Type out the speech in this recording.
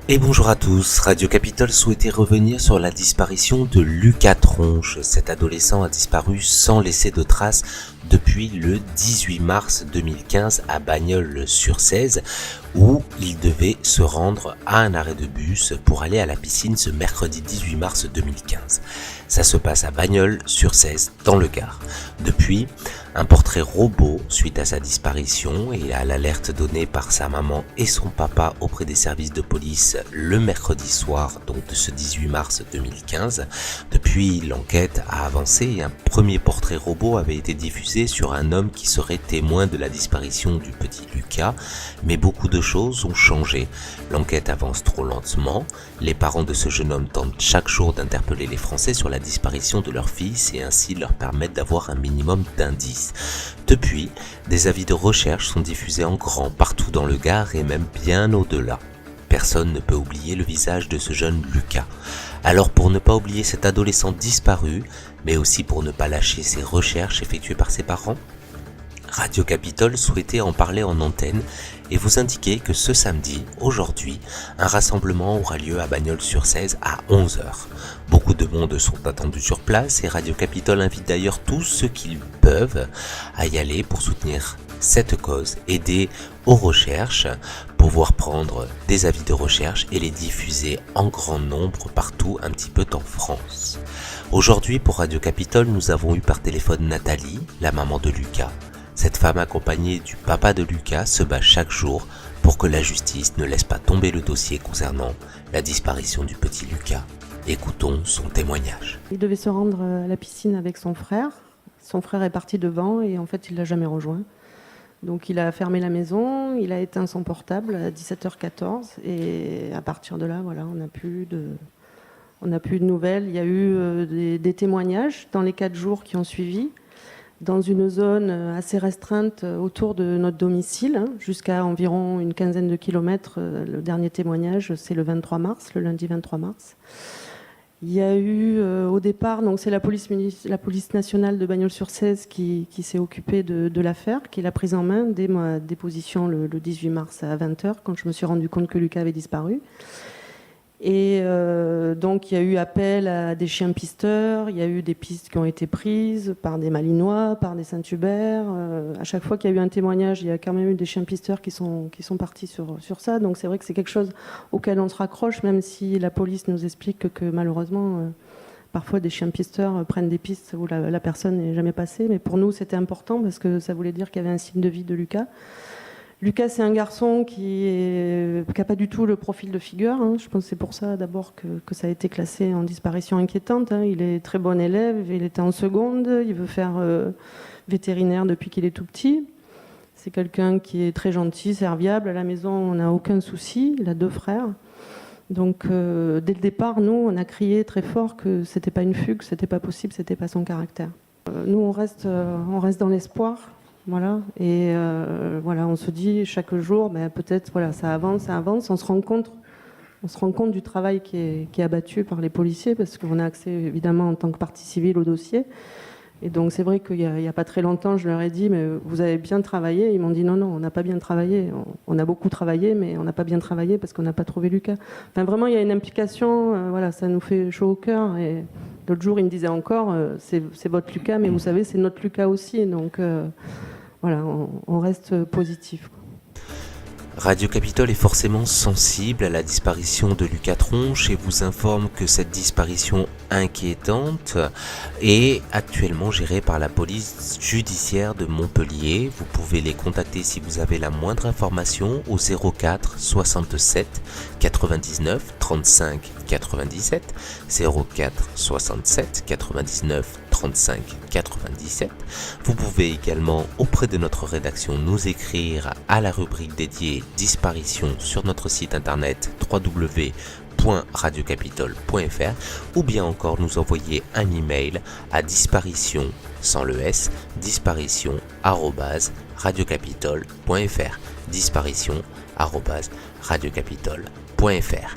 Et bonjour à tous, Radio Capitole souhaitait revenir sur la disparition de Lucas Tronche. Cet adolescent a disparu sans laisser de traces depuis le 18 mars 2015 à Bagnols-sur-Cèze, où il devait se rendre à un arrêt de bus pour aller à la piscine ce mercredi 18 mars 2015. Ça se passe à Bagnols-sur-Cèze, dans le Gard. Depuis, un portrait robot suite à sa disparition et à l'alerte donnée par sa maman et son papa auprès des services de police le mercredi soir, donc de ce 18 mars 2015. Depuis, l'enquête a avancé et un premier portrait robot avait été diffusé sur un homme qui serait témoin de la disparition du petit Lucas, mais beaucoup de choses ont changé. L'enquête avance trop lentement, les parents de ce jeune homme tentent chaque jour d'interpeller les Français sur la disparition de leur fils et ainsi leur permettre d'avoir un minimum d'indices. Depuis, des avis de recherche sont diffusés en grand partout dans le Gard et même bien au-delà. Personne ne peut oublier le visage de ce jeune Lucas. Alors pour ne pas oublier cet adolescent disparu, mais aussi pour ne pas lâcher ses recherches effectuées par ses parents, Radio Capitole souhaitait en parler en antenne et vous indiquer que ce samedi, aujourd'hui, un rassemblement aura lieu à Bagnols-sur-Cèze à 11h. Beaucoup de monde sont attendus sur place et Radio Capitole invite d'ailleurs tous ceux qui peuvent à y aller pour soutenir cette cause, aider aux recherches, pouvoir prendre des avis de recherche et les diffuser en grand nombre partout un petit peu en France. Aujourd'hui pour Radio Capitole, nous avons eu par téléphone Nathalie, la maman de Lucas. Cette femme accompagnée du papa de Lucas se bat chaque jour pour que la justice ne laisse pas tomber le dossier concernant la disparition du petit Lucas. Écoutons son témoignage. Il devait se rendre à la piscine avec son frère. Son frère est parti devant et en fait il ne l'a jamais rejoint. Donc il a fermé la maison, il a éteint son portable à 17h14 et à partir de là, voilà, on n'a plus de nouvelles. Il y a eu des témoignages dans les 4 jours qui ont suivi, dans une zone assez restreinte autour de notre domicile, jusqu'à environ une quinzaine de kilomètres. Le dernier témoignage, c'est le 23 mars, le lundi 23 mars. Il y a eu au départ, donc c'est la police nationale de Bagnols-sur-Cèze qui s'est occupée de l'affaire, qui l'a prise en main dès ma déposition le 18 mars à 20h, quand je me suis rendu compte que Lucas avait disparu. Et donc il y a eu appel à des chiens pisteurs, il y a eu des pistes qui ont été prises par des Malinois, par des Saint-Hubert. À chaque fois qu'il y a eu un témoignage, il y a quand même eu des chiens pisteurs qui sont partis sur ça. Donc c'est vrai que c'est quelque chose auquel on se raccroche, même si la police nous explique que malheureusement, parfois des chiens pisteurs prennent des pistes où la personne n'est jamais passée. Mais pour nous, c'était important parce que ça voulait dire qu'il y avait un signe de vie de Lucas. Lucas, c'est un garçon qui n'a pas du tout le profil de figure. Je pense que c'est pour ça d'abord que ça a été classé en disparition inquiétante. Il est très bon élève, il était en seconde, il veut faire vétérinaire depuis qu'il est tout petit. C'est quelqu'un qui est très gentil, serviable. À la maison, on n'a aucun souci. Il a 2 frères. Donc dès le départ, nous, on a crié très fort que c'était pas une fugue, c'était pas possible, c'était pas son caractère. Nous, on reste dans l'espoir. Voilà, et voilà, on se dit chaque jour, peut-être, voilà, ça avance, on se rend compte du travail qui est abattu par les policiers, parce qu'on a accès évidemment en tant que partie civile au dossier. Et donc c'est vrai qu'il n'y a pas très longtemps, je leur ai dit, mais vous avez bien travaillé. Ils m'ont dit non, on n'a pas bien travaillé. On a beaucoup travaillé, mais on n'a pas bien travaillé parce qu'on n'a pas trouvé Lucas. Enfin vraiment, il y a une implication, voilà, ça nous fait chaud au cœur. Et l'autre jour, il me disait encore, c'est votre Lucas, mais vous savez, c'est notre Lucas aussi. Donc voilà, on reste positif. Radio Capitole est forcément sensible à la disparition de Lucas Tronche et vous informe que cette disparition inquiétante est actuellement gérée par la police judiciaire de Montpellier. Vous pouvez les contacter si vous avez la moindre information au 04 67 99 35 97 04 67 99 35 97. Vous pouvez également auprès de notre rédaction nous écrire à la rubrique dédiée disparition sur notre site internet www.radiocapitole.fr ou bien encore nous envoyer un email à disparition sans le s disparition@radiocapitole.fr disparition@radiocapitole.fr.